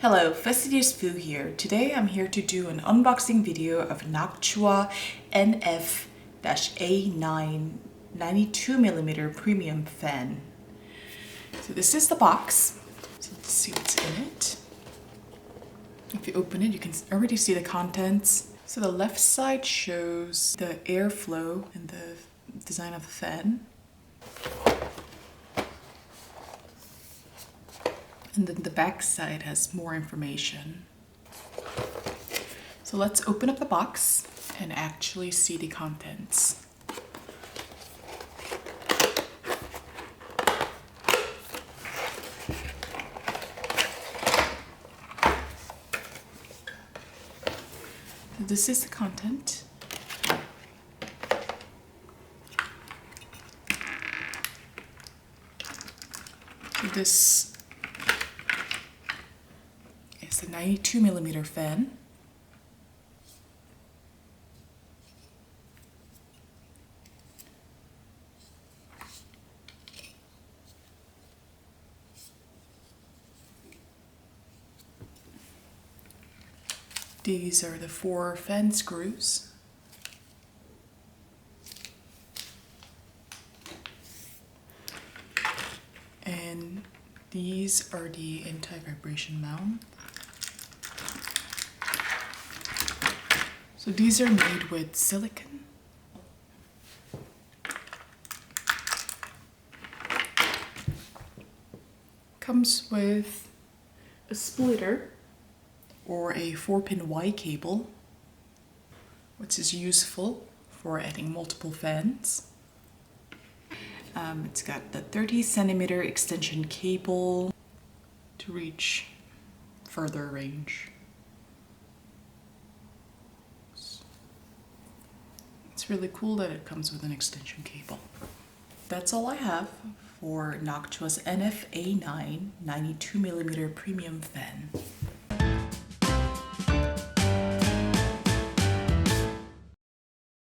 Hello, Fastidious Foo here. Today I'm here to do an unboxing video of Noctua NF-A9 92mm premium fan. So this is the box. So let's see what's in it. If you open it, you can already see the contents. So the left side shows the airflow and the design of the fan. And then the back side has more information. So let's open up the box and actually see the contents. So this is the content. So this is the 92mm fan. These are the 4 fan screws. And these are the anti-vibration mount. So these are made with silicone. Comes with a splitter or a 4-pin Y cable, which is useful for adding multiple fans. It's got the 30cm extension cable to reach further range. It's really cool that it comes with an extension cable. That's all I have for Noctua's NF-A9 92mm premium fan.